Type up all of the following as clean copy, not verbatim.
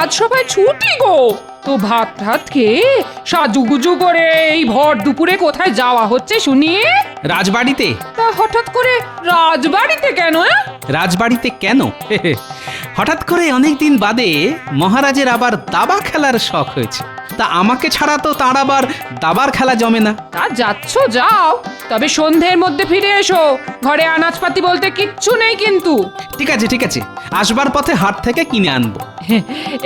রাজসভায় ছুটি গো। তো ভাত ভাত খেয়ে সাজুগুজু করে এই ভর দুপুরে কোথায় যাওয়া হচ্ছে শুনি? রাজবাড়িতে। তা হঠাৎ করে রাজবাড়িতে কেন? রাজবাড়িতে কেন? হঠাৎ করে অনেকদিন বাদে মহারাজের আবার দাবা খেলার শখ হয়েছে। তা আমাকে ছাড়া তো তার আবার দাবার খেলা জমে না। তা যাচ্ছ যাও, তবে সন্ধ্যের মধ্যে ফিরে এসো। ঘরে আনাজপাতি বলতে কিচ্ছু নেই কিন্তু। ঠিক আছে ঠিক আছে, আসবার পথে হাট থেকে কিনে আনবো।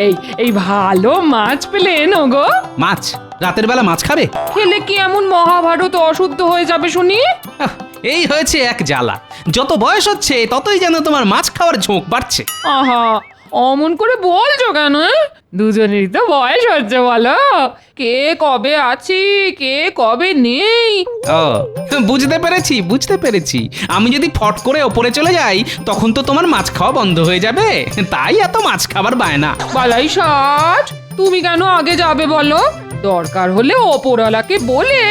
এই এই ভালো মাছ পেলে এনো গো। মাছ? রাতের বেলা মাছ খাবে? খেলে কি এমন মহাভারত অশুদ্ধ হয়ে যাবে শুনি? আহ, এই হয়েছে এক জ্বালা। যত বয়স হচ্ছে ততই যেন তোমার মাছ খাওয়ার ঝোঁক বাড়ছে। আহা, অমন করে বলছো কেন? দুজনেরই তো বয়স হচ্ছে বলো। কে কবে আছি, কে কবে নেই। ও, বুঝতে পেরেছি বুঝতে পেরেছি। আমি যদি ফট করে ওপরে চলে যাই তখন তো তোমার মাছ খাওয়া বন্ধ হয়ে যাবে, তাই এত মাছ খাবার বায়না। বালাই ষাট, তুমি কেন আগে যাবে বলো? দরকার হলে ওপরওয়ালাকে বলে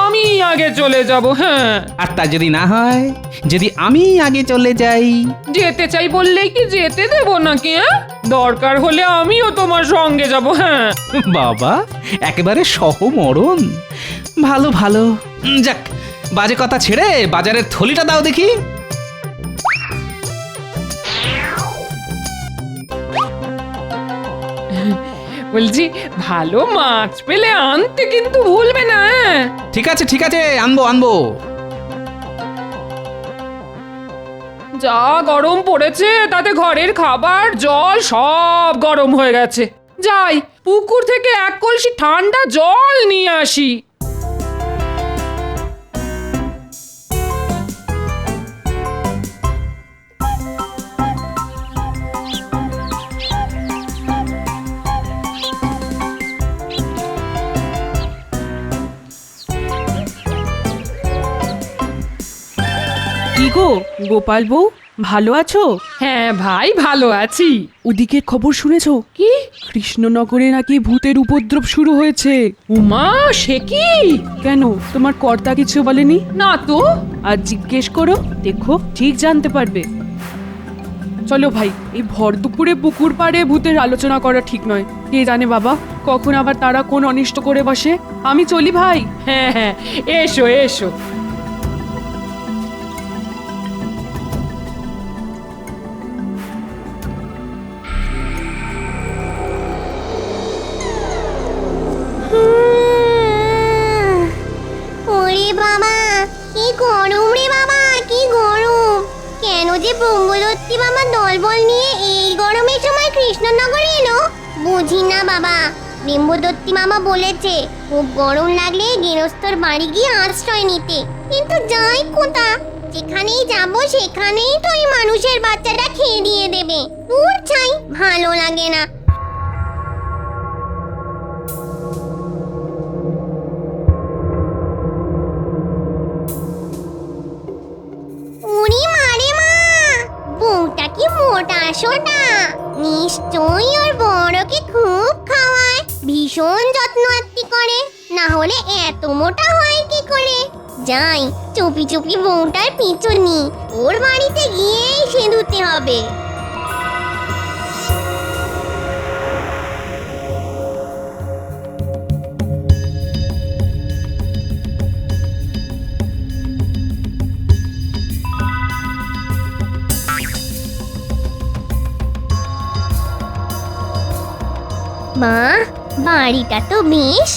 আমি আগে চলে যাব। হ্যাঁ, আর তা যদি না হয়, যদি আমি আগে চলে যাই? যেতে চাই বললেই কি যেতে দেবো নাকি? দরকার হলে আমিও তোমার সঙ্গে যাব। হ্যাঁ, বাবা, একেবারে সহমরণ। ভালো ভালো। যাক, বাজে কথা ছেড়ে বাজারের থলিটা দাও দেখি। বলছি ভালো মাছ পেলে আনতে কিন্তু ভুলবে না। ঠিক আছে ঠিক আছে, আনবো আনবো। যা গরম পড়েছে তাতে ঘরের খাবার জল সব গরম হয়ে গেছে। যাই পুকুর থেকে এক কলসি ঠান্ডা জল নিয়ে আসি। কি গো গোপাল বউ, ভালো আছো? হ্যাঁ ভাই, ভালো আছি। ওদিকের খবর শুনেছো? কি? কৃষ্ণনগরে নাকি ভূতের উপদ্রব শুরু হয়েছে। উমা, সে কি? কেন, তোমার কর্তা কিছু বলেনি? না তো। আর জিজ্ঞেস করো, দেখো ঠিক জানতে পারবে। চলো ভাই, এই ভর দুপুরে পুকুর পাড়ে ভূতের আলোচনা করা ঠিক নয়। কে জানে বাবা, কখন আবার তারা কোন অনিষ্ট করে বসে। আমি চলি ভাই। হ্যাঁ হ্যাঁ, এসো এসো। ওরে বাবা, কি গরম রে বাবা, কি গরম! কেন যে ব্রহ্মদত্তি বাবা দলবল নিয়ে এই গরমের সময় কৃষ্ণনগরে এলো বুঝি না বাবা। ব্রহ্মদত্তি মামা বলেছে খুব গরম লাগলে গৃহস্থর বাড়ি গিয়ে আশ্রয় নিতে, কিন্তু যাই কোথা, যেখানেই যাবো সেখানেই তো এই মানুষের বাচ্চাটা খেয়ে দিয়ে দেবে। দূর চাই, ভালো লাগে না। উনি মারে মা, বউটা কি মোটা সোটা, নিশ্চয়ই ওর বড়কে খুব খাওয়ায়, ভীষণ যত্ন আত্তি করে, না হলে এত মোটা হয় কি করে। যাই চুপি চুপি বউটার পিছু নি, ওর বাড়িতে গিয়েই সেঁধুতে হবে। মা, বাড়িটা তো বেশ।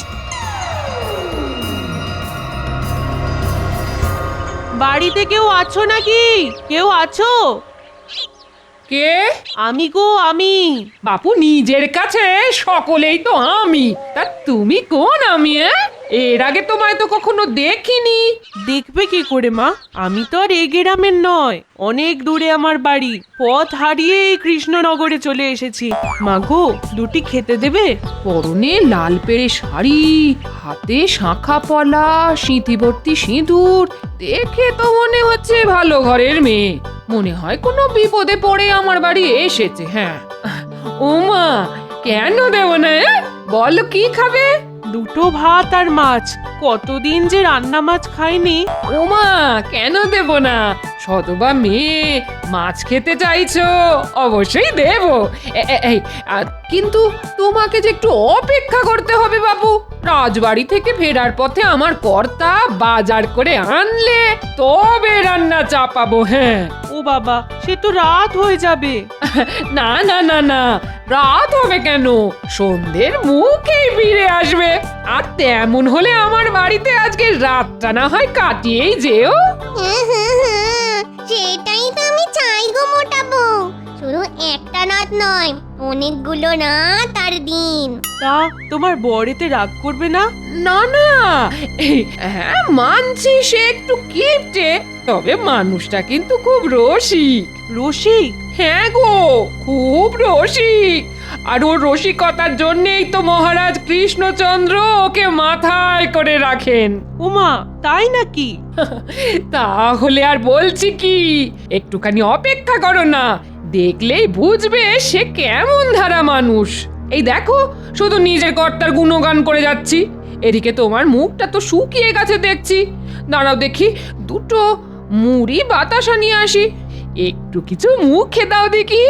বাড়িতে কেউ আছো নাকি? কেউ আছো? কে? আমি গো, আমি। বাপু, নিজের কাছে সকলেই তো আমি, তা তুমি কোন আমি? এর আগে তোমায় তো কখনো দেখিনি। দেখবে কি করে মা, আমি তো আর এই গ্রামের নয়, অনেক দূরে আমার বাড়ি। পথ হারিয়ে এই কৃষ্ণনগরে চলে এসেছি। মা গো, দুটি খেতে দেবে? পরনে লাল পেড়ে শাড়ি, হাতে শাঁখা পলা, সিঁথিভর্তি সিঁদুর, দেখে তো মনে হচ্ছে ভালো ঘরের মেয়ে। মনে হয় কোনো বিপদে পড়ে আমার বাড়ি এসেছে। হ্যাঁ, ওমা, কেন দেব না? বলো কি খাবে? দুটো ভাত আর মাছ। কতদিন যে রান্না মাছ খাইনি। ওমা, কেন দেব না? সদবা মেয়ে মাছ খেতে চাইছো, অবশ্যই দেব। এই কিন্তু তোমাকে যে একটু অপেক্ষা করতে হবে বাবু। রাজবাড়ি থেকে ফেরার পথে আমার কর্তা বাজার করে আনলে তবে রান্না চাপাবো। হ্যাঁ, ও বাবা, সে তো রাত হয়ে যাবে। না না না না, রাত হবে কেন? সন্ধ্যের মুখেই ফিরে আসবে। আর তেমন হলে আমার বাড়িতে আজকে রাতটা না হয় কাটিয়েই যেও। সেটাই তো আমি চাই গো মোটা বউ। শুধু একটা রাত নয়, অনেকগুলো রাত আর দিন। তা তোমার বরেতে রাগ করবে না? না না, হ্যাঁ মানছি সে একটু কিপটে, তবে মানুষটা কিন্তু খুব রসিক। রসিক? হ্যাঁ গো, খুব রসিক। আর ওর রসিকতার জন্যেই তো মহারাজ কৃষ্ণচন্দ্র ওকে মাথায় করে রাখেন। ওমা, তাই নাকি? তাহলে আর বলছি কি, একটুখানি অপেক্ষা করো না, দেখলেই বুঝবে সে কেমন ধারা মানুষ। এই দেখো, শুধু নিজের কর্তার গুণগান করে যাচ্ছি, এদিকে তোমার মুখটা তো শুকিয়ে গেছে দেখছি। দাঁড়াও দেখি, দুটো মুড়ি বাতাসা নিয়ে আসি, একটু কিছু মুখে দাও দেখি।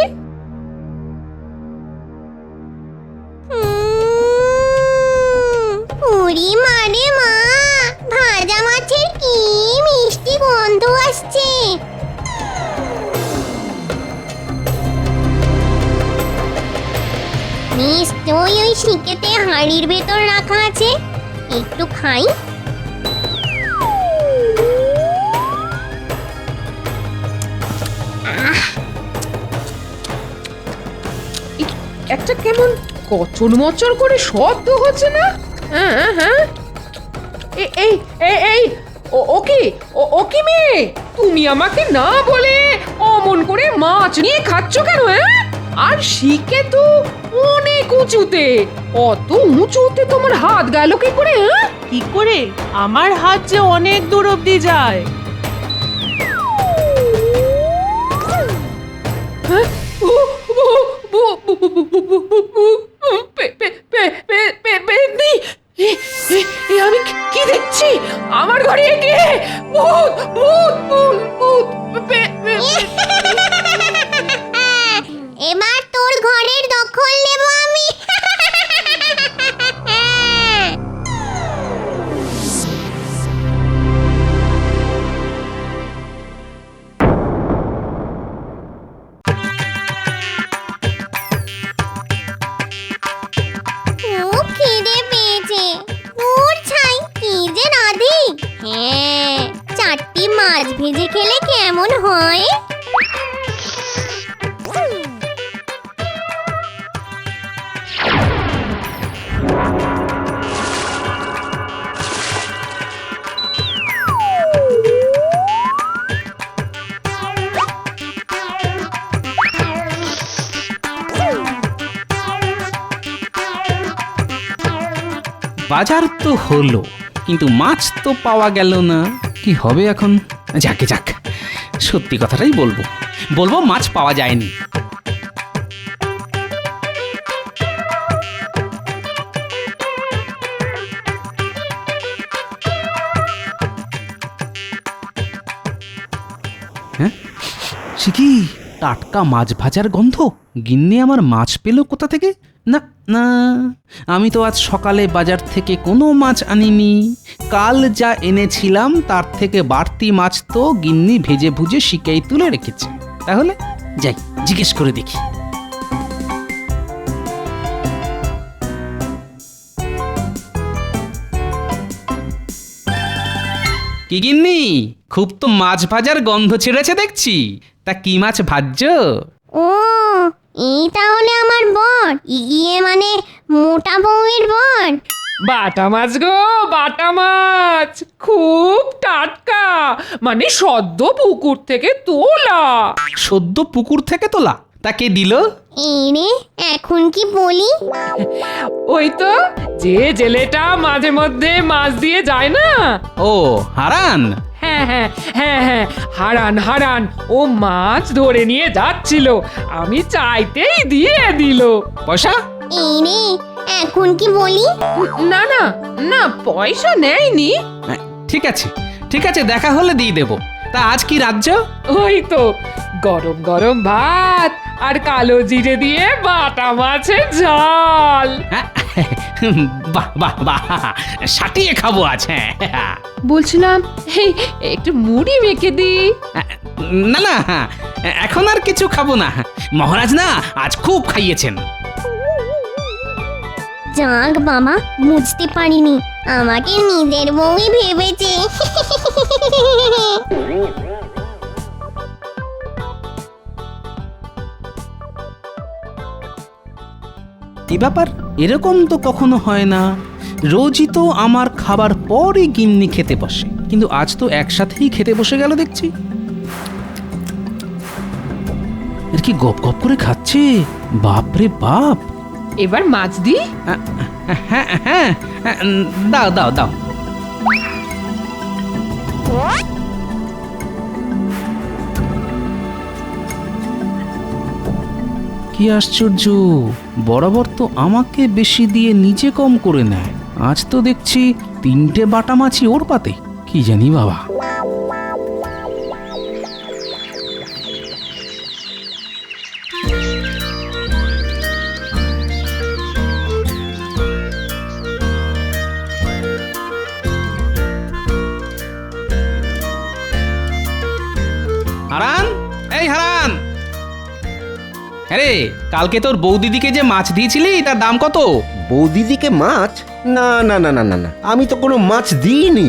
উড়ি মানে মা, ভাজা মাছের কি মিষ্টি গন্ধ আসছে। নিশ্চয়ই ওই শিকেতে হাঁড়ির ভেতর রাখা আছে, একটু খাই। একটা কেমন কচর মচর করে শব্দ হচ্ছে না? হ্যাঁ হ্যাঁ, এই এই এই এই ও কি, ও কি মেয়ে, তুমি আমাকে না বলে অমন করে মাছ নিয়ে খাচ্ছ কেন? হ্যাঁ, আর শিকে তো অনেক উঁচুতে, অত উঁচুতে তোমার হাত গেল কি করে? হ্যাঁ, কি করে? আমার হাত যে অনেক দূর অব্দি যায়। আমি কি দেখছি? আমার ঘরে কে? ভূত ভূত ভূত ভূত! এবার তোর ঘরের দখল নেব আমি। খুব খিদে পেয়েছে, ওর ছাই কি যে রাধি। হ্যাঁ, 4টি মাছ ভেজে খেলে কেমন হয়? বাজার তো হলো, কিন্তু মাছ তো পাওয়া গেল না। কি হবে এখন? যাকে যাক, সত্যি কথাটাই বলবো, মাছ পাওয়া যায়নি। হ্যাঁ, সে কি টাটকা মাছ ভাজার গন্ধ? গিন্নি আমার মাছ পেল কোথা থেকে? না না, আমি তো আজ সকালে বাজার থেকে কোনো মাছ আনিনি। কাল যা এনেছিলাম তার থেকে বাড়তি মাছ তো গিন্নি ভেজে ভুজে শিকেই তুলে রেখেছে। তাহলে যাই, জিজ্ঞেস করে দেখি। কি গিন্নি, খুব তো মাছ ভাজার গন্ধ ছেড়েছে দেখছি। তা কি মাছ ভাজছো? ও, এই তাহলে আমার বর, ইয়ে মানে মোটা বউয়ের বর। বাটা মাছ গো, বাটা মাছ, খুব টাটকা, মানে সদ্য পুকুর থেকে তোলা। সদ্য পুকুর থেকে তোলা? তাকে দিল? এই রে, এখন কি বলি? ওই তো যে জেলেটা মাঝে মধ্যে মাছ দিয়ে যায় না। ও, হারান। হ্যাঁ হ্যাঁ হ্যাঁ হ্যাঁ, হারান হারান, ও মাছ ধরে নিয়ে যাচ্ছিল, আমি চাইতেই দিয়ে দিল। পয়সা? এই রে, এখন কি বলি? না না না, পয়সা নেয়নি। ঠিক আছে ঠিক আছে, দেখা হলে দিয়ে দেবো। তা আজ কি রাজ্য? ওই তো গরম গরম ভাত আর কালো জিরে দিয়ে বাটা মাছের ঝাল। হ্যাঁ, বাহ বাহ বাহ, সাটিয়ে খাবো আজ। হ্যাঁ, বলছিলাম এই একটু মুড়ি মেখে দি। না না, এখন আর কিছু খাবো না। মহারাজ না আজ খুব খাইয়েছেন। যাক বাবা, বুঝতে পারিনি আমাকে নিজের বউই ভেবেছে। কি ব্যাপার, এরকম তো কখনো হয় না। রোজই তো আমার খাবার পরই গিন্নি খেতে বসে, কিন্তু আজ তো একসাথেই খেতে বসে গেল দেখছি। এর কি গপ গপ করে খাচ্ছে, বাপরে বাপ। এবার মাছ দি। হ্যাঁ হ্যাঁ, দাও দাও দাও। কি আশ্চর্য, বরাবর তো আমাকে বেশি দিয়ে নিজে কম করে নেয়, আজ তো দেখছি 3টে বাটা মাছি ওর পাতে। কি জানি বাবা। হারান, এই হারান। হ্যাঁ রে, কালকে তোর বৌদিদিকে যে মাছ দিয়েছিলি তার দাম কত? বৌদিদিকে মাছ? না না না না না না, আমি তো কোনো মাছ দিইনি।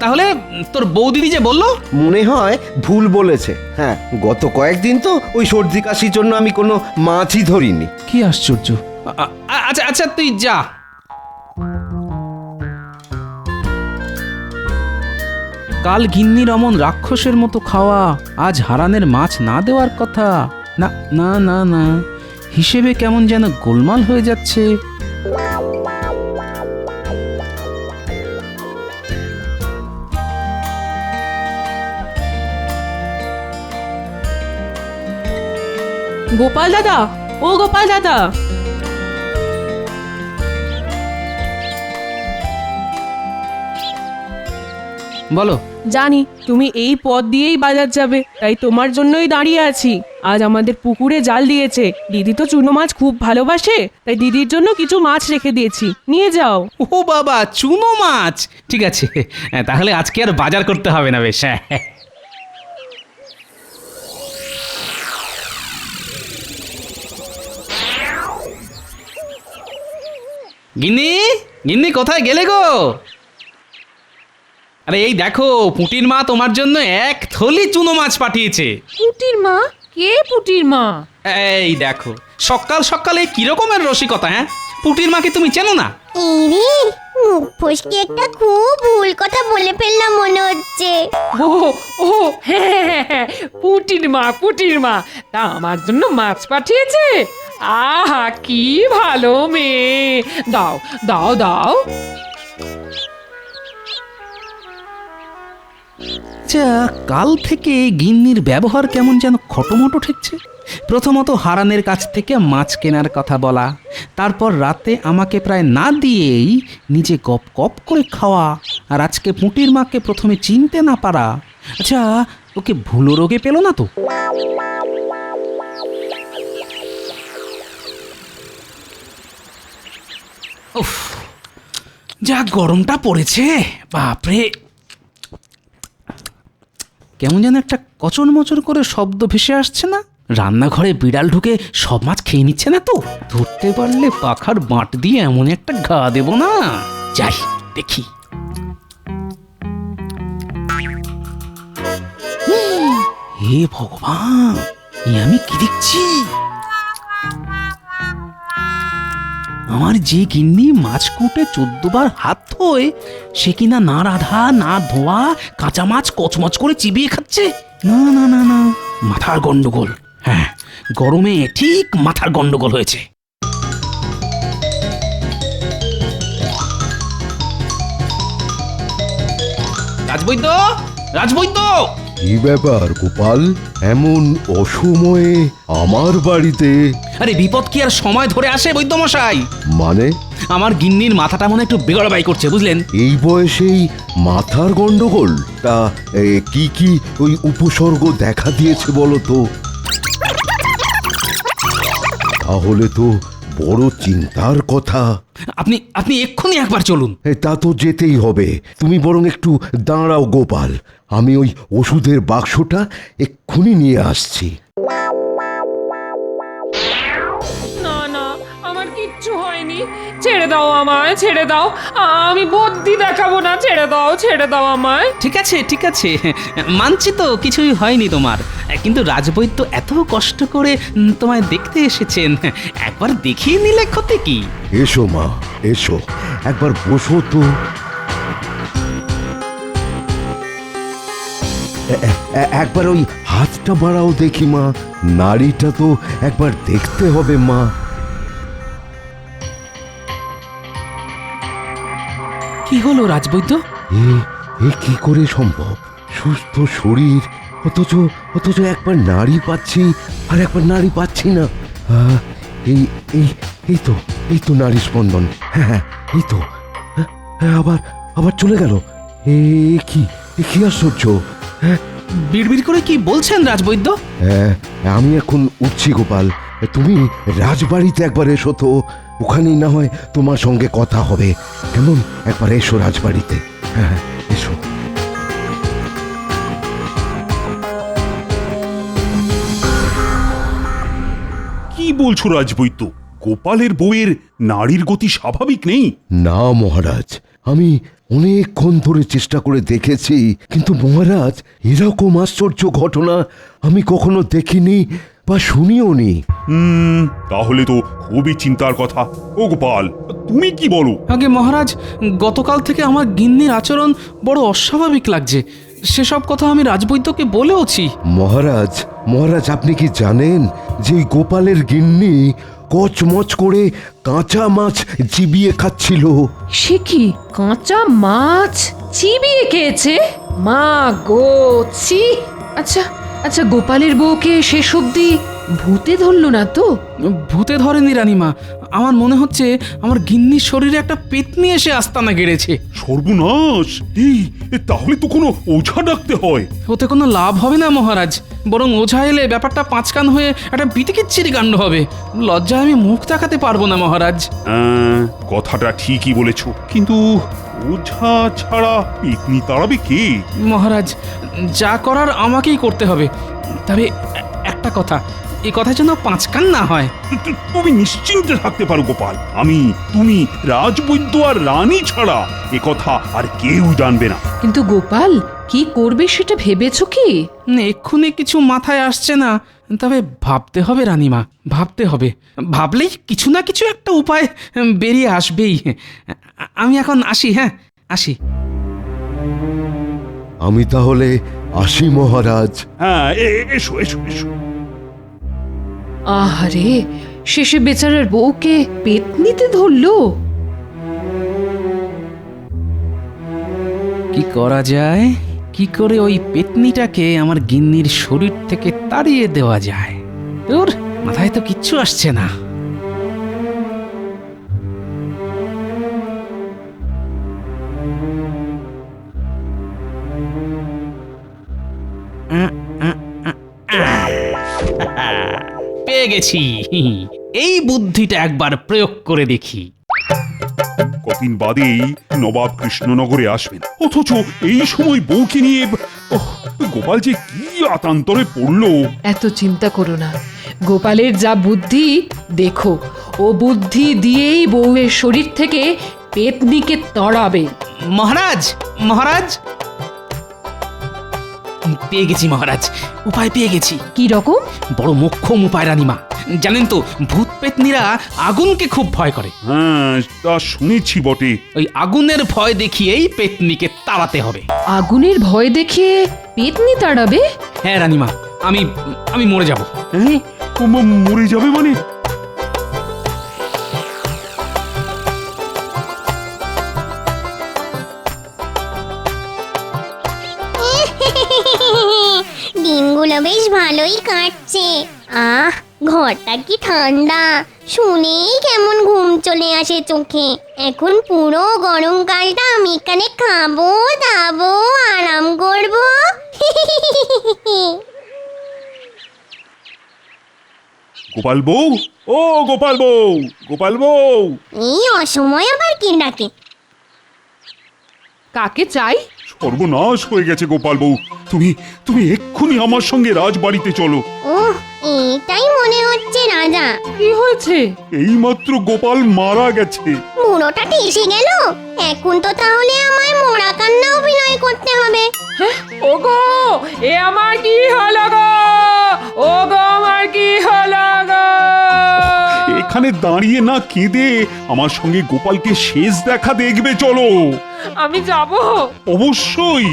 তাহলে তোর বৌদিদি যে বললো? মনে হয় ভুল বলেছে। হ্যাঁ, গত কয়েকদিন তো ওই সর্দি কাশির জন্য আমি কোনো মাছই ধরিনি। কি আশ্চর্য। আচ্ছা আচ্ছা, তুই যা। কাল গিন্নির অমন রাক্ষসের মতো খাওয়া, আজ হারানের মাছ না দেওয়ার কথা। না না না না, হিসেবে কেমন যেন গোলমাল হয়ে যাচ্ছে। গোপাল দাদা, ও গোপাল দাদা, বলো। জানি তুমি এই পথ দিয়েই বাজার যাবে, তাই তোমার জন্যই দাঁড়িয়ে আছি। আজ আমাদের পুকুরে জাল দিয়েছে, দিদি তো চুনো মাছ খুব ভালোবাসে, তাই দিদির জন্য কিছু মাছ রেখে দিয়েছি, নিয়ে যাও। ও বাবা, চুনো মাছ! ঠিক আছে, তাহলে আজকে আর বাজার করতে হবে না। বেশ। গিন্নি, গিন্নি কোথায় গেলে গো? আরে এই দেখো, পুটির মা তোমার জন্য 1 থলি চুনো মাছ পাঠিয়েছে। পুটির মা? কে পুটির মা? এই দেখো, সকাল সকালে কি রকমের রসিকতা। হ্যাঁ, পুটির মাকে তুমি চেনো না? এই রে, মুখ ফসকে একটা খুব ভুল কথা বলে ফেললাম মনে হচ্ছে। ও ও হ্যাঁ হ্যাঁ হ্যাঁ, পুটির মা, পুটির মা। তা আমার জন্য মাছ পাঠিয়েছে? আহা, কি ভালো মেয়ে। দাও দাও দাও। আচ্ছা, কাল থেকে গিন্নির ব্যবহার কেমন যেন খটোমটো ঠেকছে। প্রথমত হারানের কাছ থেকে মাছ কেনার কথা বলা, তারপর রাতে আমাকে প্রায় না দিয়েই নিজে গপ গপ করে খাওয়া, আর আজকে পুঁটির মাকে প্রথমে চিনতে না পারা। আচ্ছা, ওকে ভুলো রোগে পেল না তো? উফ, যা গরমটা পড়েছে, বাপরে। কেমন যেন একটা কচর মচর করে শব্দ ভেসে আসছে না? রান্নাঘরে বিড়াল ঢুকে সব মাছ খেয়ে নিচ্ছে না তো? ধরতে পারলে পাখার বাঁট দিয়ে এমন একটা ঘা দেব না। যাই দেখি। হে ভগবান, এ আমি কি দেখছি? আমার যে গিন্নি মাছ কুটে 14 বার হাত ধোয়, সে কিনা না রাধা না ধোয়া কাঁচা মাছ কচমচ করে চিবিয়ে খাচ্ছে। না না না না, মাথার গন্ডগোল। হ্যাঁ, গরমে ঠিক মাথার গন্ডগোল হয়েছে। রাজবৈদ্য, রাজবৈদ্য, কি ব্যাপার গোপাল, এমন অসময়ে আমার বাড়িতে? আরে বিপদ কি আর সময় ধরে আসে বৈদ্যমশাই? মানে আমার গিন্নির মাথাটা মনে একটু বেগড়বাই করছে বুঝলেন। এই বয়সেই মাথার গন্ডগোল? তা কি কি ওই উপসর্গ দেখা দিয়েছে বলো তো? তাহলে তো বড় চিন্তার কথা। আপনি আপনি এক্ষুনি একবার চলুন। তা তো যেতেই হবে। তুমি বরং একটু দাঁড়াও গোপাল, আমি ওই ওষুধের বাক্সটা এক্ষুনি নিয়ে আসছি। না না, আমার কিচ্ছু হয়নি, ছেড়ে দাও আমায়, ছেড়ে দাও। আমি বুদ্ধি দেখাবো না, ছেড়ে দাও আমায়। ঠিক আছে ঠিক আছে, মানছি তো কিছুই হয়নি তোমার, কিন্তু রাজবৈদ্য এত কষ্ট করে তোমায় দেখতে এসেছেন, একবার দেখিয়ে নিলে ক্ষতি কি? এসো মা, এসো, একবার বসো তো। একবার ওই হাতটা বাড়াও দেখি মা, নাড়িটা তো একবার দেখতে হবে মা। কি হলো রাজবৈদ্য? এ এ কি করে সম্ভব? সুস্থ শরীর, অথচ অথচ একবার নাড়ি পাচ্ছি আর একবার নাড়ি পাচ্ছি না। এই এই এই তো নাড়ি স্পন্দন। হ্যাঁ হ্যাঁ, এই তো। হ্যাঁ, আবার আবার চলে গেল। এ কি আশ্চর্য! হ্যাঁ বিড়বিড় করে কি বলছেন রাজবৈদ্য? হ্যাঁ, আমি এখন উঠছি গোপাল, তুমি রাজবাড়িতে একবার এসো তো, ওখানেই না হয় তোমার সঙ্গে কথা হবে। কেমন, একবার এসো রাজবাড়িতে। হ্যাঁ হ্যাঁ, এসো। কি বলছো রাজবৈদ্য? গোপালের বউয়ের নাড়ির গতি স্বাভাবিক নেই? না মহারাজ, আমি অনেকক্ষণ ধরে চেষ্টা করে দেখেছি, কিন্তু মহারাজ এরকম আশ্চর্য ঘটনা আমি কখনো দেখিনি বা শুনিও নি। তাহলে তো খুবই চিন্তার কথা। ও গোপাল, তুমি কি বলো? আগে মহারাজ, গতকাল থেকে আমার গিন্নির আচরণ বড় অস্বাভাবিক লাগছে, সেসব কথা আমি রাজবৈদ্যকে বলেওছি। মহারাজ, মহারাজ আপনি কি জানেন যে ওই গোপালের গিন্নি কচমচ করে কাঁচা মাছ চিবিয়ে খাচ্ছিল? সে কি, কাঁচা মাছ চিবিয়ে খেয়েছে? মা গো, ছি! আচ্ছা আচ্ছা, গোপালের বউকে শেষ অবধি ভূতে ধরল না তো? ভূতে ধরেনি রানীমা, আমার মনে হচ্ছে আমার গিন্নির শরীরে একটা পেতনি এসে আস্তানা গেড়েছে। সর্বনাশ! তাহলে তো কোনো ওঝা ডাকতে হয়। ওতে কোনো লাভ হবে না মহারাজ, বরং ওঝা এলে ব্যাপারটা পাঁচকান হয়ে একটা বিতিকিচ্ছিরি কাণ্ড হবে। লজ্জায় আমি মুখ দেখাতে পারবো না মহারাজ। কথাটা ঠিকই বলেছ, কিন্তু ওঝা ছাড়া পেতনি তাড়াবে কে? মহারাজ, যা করার আমাকেই করতে হবে। তবে একটা কথা, এই কথা যেন পাঁচকান না হয়। তুমি নিশ্চিন্তে থাকতে পারো গোপাল, আমি, তুমি, রাজবৈদ্য আর রানী ছাড়া এ কথা আর কেউ জানবে না। কিন্তু গোপাল কি করবে সেটা ভেবেছো কি? এক্ষুনি কিছু মাথায় আসছে না, তবে ভাবতে হবে রানীমা, ভাবতে হবে। ভাবলেই কিছু না কিছু একটা উপায় বেরিয়ে আসবেই। আমি এখন আসি, হ্যাঁ আসি। আমি তাহলে আসি মহারাজ। হ্যাঁ, এসো এসো এসো। আহারে, শেষে বেচারার বউকে পেতনিতে ধরলো। কি করা যায়, কি করে ওই পেতনিটাকে আমার গিন্নির শরীর থেকে তাড়িয়ে দেওয়া যায়? তোর মাথায় তো কিচ্ছু আসছে না। পেয়ে গেছি, এই বুদ্ধিটা একবার প্রয়োগ করে দেখি। কদিন বাদেই নবাব কৃষ্ণনগরে আসবেন, অথচ এই সময় বউকে নিয়ে গোপাল যে কি আতান্তরে পড়লো। এত চিন্তা করো না, গোপালের যা বুদ্ধি দেখো, ও বুদ্ধি দিয়েই বউয়ের শরীর থেকে পেতনিকে তাড়াবে। মহারাজ, মহারাজ, পেয়ে গেছি মহারাজ, উপায় পেয়ে গেছি। কি রকম? বড় মোক্ষম উপায় রানীমা। জানেন তো, ভূত পেতনিরা আগুনকে খুব ভয় করে। হ্যাঁ, তা শুনেছি বটে। ওই আগুনের ভয় দেখিয়েই পেতনিকে তাড়াতে হবে। আগুনের ভয় দেখিয়ে পেতনি তাড়াবে? হ্যাঁ রানীমা, আমি আমি মরে যাব। হ্যাঁ, ও মরে যাবে মানে? দিনগুলো বেশ ভালোই কাটছে। আহ, ঘরটা কি ঠান্ডা, শুনেই কেমন ঘুম চলে আসে চোখে। এখন পুরো গরমকালটা আমি এখানে খাবো দাবো আরাম করবো। গোপাল বউ, ও গোপাল বউ, গোপাল বউ। এই অসময় আবার কি ডাকে? কাকে চাই? সর্বনাশ হয়ে গেছে গোপাল বউ, তুমি তুমি এক্ষুনি আমার সঙ্গে রাজবাড়িতে চলো। ওহ, এটাই মনে হচ্ছে রাজা। কি হয়েছে? এইমাত্র গোপাল মারা গেছে। বুড়োটা এসে গেল, এখন তো তাহলে আমায় মোড়া কান্না অভিনয় করতে হবে। ওগো, এ আমার কি হলো গো? ওগো, আমার কি হলো গো? এখানে দাঁড়িয়ে না কেঁদে আমার সঙ্গে গোপালকে শেষ দেখা দেখবে চলো। আমি যাব। অবশ্যই।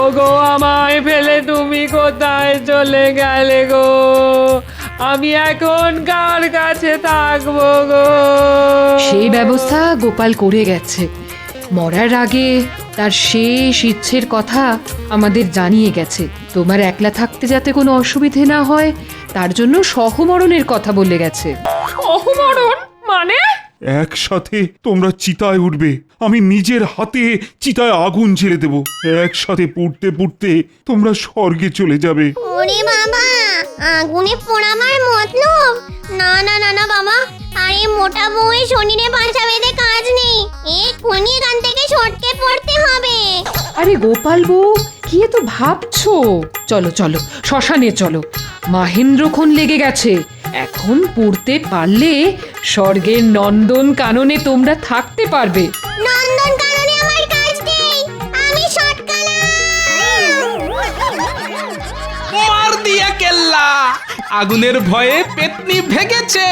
ওগো, আমায় ফেলে তুমি কোথায় চলে গেলে গো? আমি এখন কার কাছে থাকবো গো? সেই ব্যবস্থা গোপাল করে গেছে। মরার আগে তার শেষ ইচ্ছের কথা আমাদের জানিয়ে গেছে। তোমার একলা থাকতে যাতে কোনো অসুবিধে না হয় তার জন্য সহমরণের কথা বলে গেছে। সহমরণ মানে? একসাথে তোমরা চিতায় উঠবে, আমি নিজের হাতে চিতায় আগুন ঝেড়ে দেব। একসাথে পুড়তে পুড়তে তোমরা স্বর্গে চলে যাবে। ওরে বাবা, আগুনে পোড়াবার মতলব? না না না না বাবা, আরে মোটা বউয়ের শরীরে পাঁচা বেঁধে কাজ নেই, এক্ষুনি এখান থেকে সটকে পড়তে হবে। আরে গোপাল বউ, কি এত ভাবছো? চলো চলো, শ্মশানে চলো। মাহেন্দ্রক্ষণ লেগে গেছে। এখন পড়তে পারলে স্বর্গের নন্দন কাননে তোমরা থাকতে পারবে। নন্দন কাননে আমার কাজ নেই, আমি সটকালাম। মার দিয়া কেল্লা, আগুনের ভয়ে পেতনি ভেগেছে।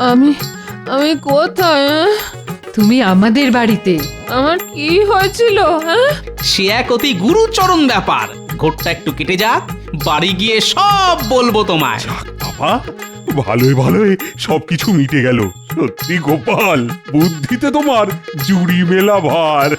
আমি আমি কোথায়? তুমি আমাদের বাড়িতে। আমার কি হয়েছিল? সে এক অতি গুরুচরণ ব্যাপার। ঘোরটা একটু কেটে যাক, বাড়ি গিয়ে সব বলবো তোমায়। যাক বাবা, ভালোই ভালোই সবকিছু মিটে গেল। সত্যি গোপাল, বুদ্ধিতে তোমার জুড়ি মেলা ভার।